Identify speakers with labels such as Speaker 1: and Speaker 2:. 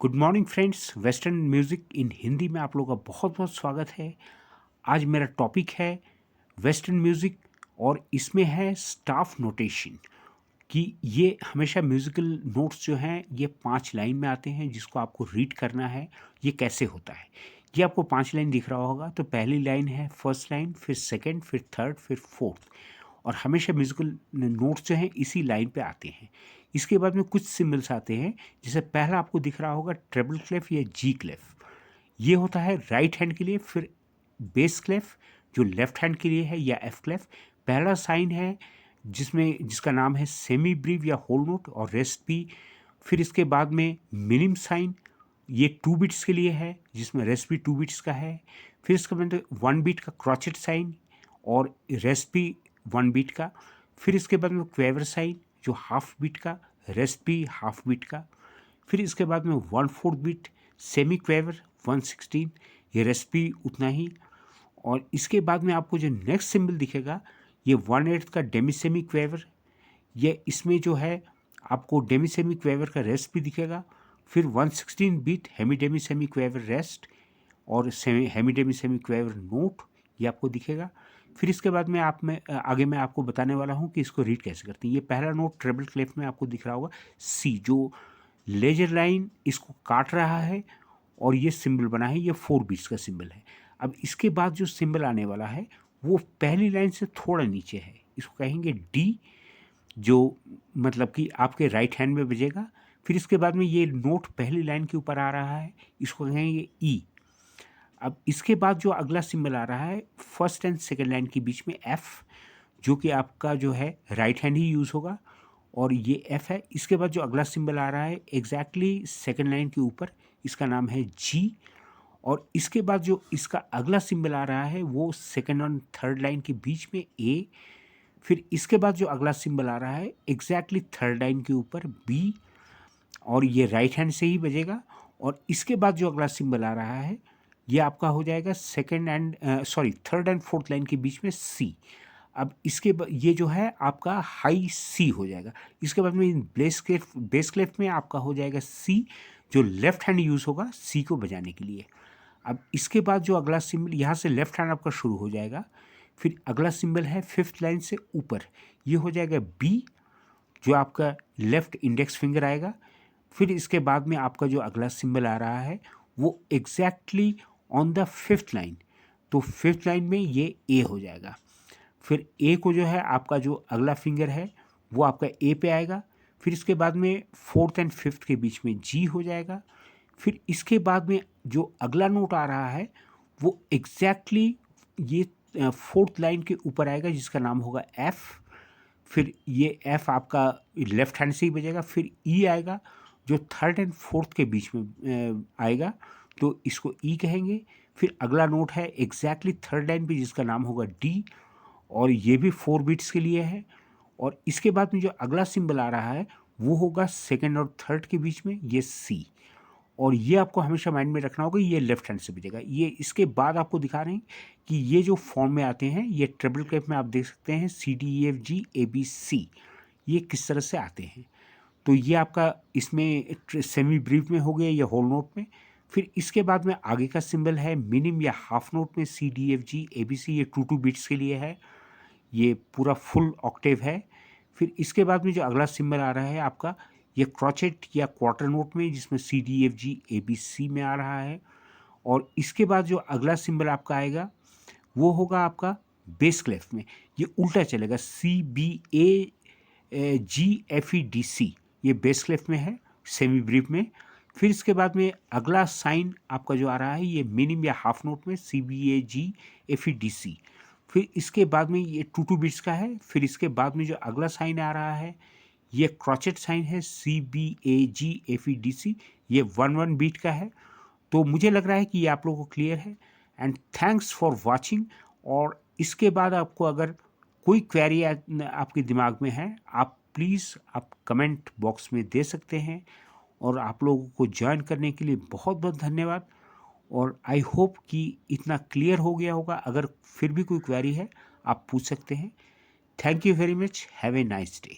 Speaker 1: Good morning friends, western music in Hindi में आप लोगों का बहुत बहुत स्वागत है। आज मेरा टॉपिक है वेस्टर्न म्यूज़िक और इसमें है स्टाफ नोटेशन कि ये हमेशा म्यूज़िकल नोट्स जो हैं ये 5 लाइन में आते हैं जिसको आपको रीड करना है। ये कैसे होता है, ये आपको 5 लाइन दिख रहा होगा। तो पहली लाइन है फर्स्ट लाइन, फिर सेकंड, फिर थर्ड, फिर फोर्थ, और हमेशा म्यूज़िकल नोट्स जो हैं इसी लाइन पे आते हैं। इसके बाद में कुछ सिम्बल्स आते हैं, जैसे पहला आपको दिख रहा होगा ट्रेबल क्लेफ या जी क्लेफ, ये होता है राइट हैंड के लिए। फिर बेस क्लेफ जो लेफ्ट हैंड के लिए है, या एफ क्लेफ। पहला साइन है जिसका नाम है सेमी ब्रीव या होल नोट और रेस्ट भी। फिर इसके बाद में मिनिम साइन, ये 2 बीट्स के लिए है जिसमें रेस्ट भी 2 बीट्स का है। फिर इसके बाद 1 बीट का क्रॉचेट साइन और रेस्ट भी 1 बीट का। फिर इसके बाद में क्वेवर साइन जो हाफ बीट का, रेस्ट भी हाफ बीट का। फिर इसके बाद में 1/4 बीट सेमी क्वेवर 1/16, ये रेस्ट भी उतना ही। और इसके बाद में आपको जो नेक्स्ट सिंबल दिखेगा ये 1/8 का डेमी सेमी क्वेवर, ये इसमें जो है आपको डेमी सेमी क्वेवर का रेस्ट भी दिखेगा। फिर 1/16 beat hemi demi semi quaver rest और hemi demi semi quaver note, ये आपको दिखेगा। फिर इसके बाद में आगे मैं आपको बताने वाला हूँ कि इसको रीड कैसे करते हैं। ये पहला नोट ट्रेबल क्लेफ में आपको दिख रहा होगा सी, जो लेजर लाइन इसको काट रहा है और ये सिंबल बना है, ये 4 बीट्स का सिंबल है। अब इसके बाद जो सिंबल आने वाला है वो पहली लाइन से थोड़ा नीचे है, इसको कहेंगे डी, जो मतलब कि आपके राइट हैंड में बजेगा। फिर इसके बाद में ये नोट पहली लाइन के ऊपर आ रहा है, इसको कहेंगे ई। अब इसके बाद जो अगला सिंबल आ रहा है फर्स्ट एंड सेकेंड लाइन के बीच में एफ, जो कि आपका जो है राइट हैंड ही यूज़ होगा, और ये एफ है। इसके बाद जो अगला सिंबल आ रहा है एग्जैक्टली सेकेंड लाइन के ऊपर, इसका नाम है जी। और इसके बाद जो इसका अगला सिंबल आ रहा है वो सेकेंड और थर्ड लाइन के बीच में ए। फिर इसके बाद जो अगला सिंबल आ रहा है एग्जैक्टली थर्ड लाइन के ऊपर बी, और ये राइट हैंड से ही बजेगा। और इसके बाद जो अगला सिंबल आ रहा है ये आपका हो जाएगा थर्ड एंड फोर्थ लाइन के बीच में सी। अब ये जो है आपका हाई सी हो जाएगा। इसके बाद में बेस क्लेफ में आपका हो जाएगा सी, जो लेफ्ट हैंड यूज़ होगा सी को बजाने के लिए। अब इसके बाद जो अगला सिंबल, यहाँ से लेफ्ट हैंड आपका शुरू हो जाएगा। फिर अगला सिंबल है फिफ्थ लाइन से ऊपर, ये हो जाएगा बी, जो आपका लेफ्ट इंडेक्स फिंगर आएगा। फिर इसके बाद में आपका जो अगला सिंबल आ रहा है वो exactly on the fifth line, तो फिफ्थ लाइन में ये ए हो जाएगा। फिर ए को जो है आपका जो अगला फिंगर है वो आपका ए पे आएगा। फिर इसके बाद में फोर्थ एंड फिफ्थ के बीच में जी हो जाएगा। फिर इसके बाद में जो अगला नोट आ रहा है वो एग्जैक्टली ये फोर्थ लाइन के ऊपर आएगा जिसका नाम होगा एफ। फिर ये एफ आपका लेफ्ट हैंड से ही बजेगा। फिर ई आएगा जो थर्ड एंड फोर्थ के बीच में आएगा, तो इसको ई कहेंगे। फिर अगला नोट है एग्जैक्टली थर्ड लाइन पे जिसका नाम होगा डी, और ये भी 4 बीट्स के लिए है। और इसके बाद में जो अगला सिंबल आ रहा है वो होगा सेकंड और थर्ड के बीच में, ये सी। और ये आपको हमेशा माइंड में रखना होगा, ये लेफ्ट हैंड से बजेगा। ये इसके बाद आपको दिखा रहे हैं कि ये जो फॉर्म में आते हैं, ये ट्रिपल क्लेफ में आप देख सकते हैं C D E F G A B C, ये किस तरह से आते हैं। तो ये आपका इसमें सेमी ब्रीफ में हो गया या होल नोट में। फिर इसके बाद में आगे का सिंबल है मिनिम या हाफ नोट में C D F G A B C, ये 2 बीट्स के लिए है, ये पूरा फुल ऑक्टेव है। फिर इसके बाद में जो अगला सिंबल आ रहा है आपका ये क्रॉचेट या क्वार्टर नोट में, जिसमें C D F G A B C में आ रहा है। और इसके बाद जो अगला सिंबल आपका आएगा वो होगा आपका बेस क्लेफ में, ये उल्टा चलेगा सी बी ए जी एफ ई डी सी, ये बेस क्लेफ में है सेमी ब्रीफ में। फिर इसके बाद में अगला साइन आपका जो आ रहा है ये मिनिम या हाफ नोट में सी बी ए जी एफ ई डी सी। फिर इसके बाद में ये 2 बीट्स का है। फिर इसके बाद में जो अगला साइन आ रहा है ये क्रॉचेट साइन है सी बी ए जी एफ ई डी सी, ये 1 बीट का है। तो मुझे लग रहा है कि ये आप लोगों को क्लियर है, एंड थैंक्स फॉर वाचिंग। और इसके बाद आपको अगर कोई क्वेरी आपके दिमाग में है, आप प्लीज़ आप कमेंट बॉक्स में दे सकते हैं। और आप लोगों को ज्वाइन करने के लिए बहुत बहुत धन्यवाद। और आई होप कि इतना क्लियर हो गया होगा। अगर फिर भी कोई क्वेरी है आप पूछ सकते हैं। Thank you very much, have a nice day.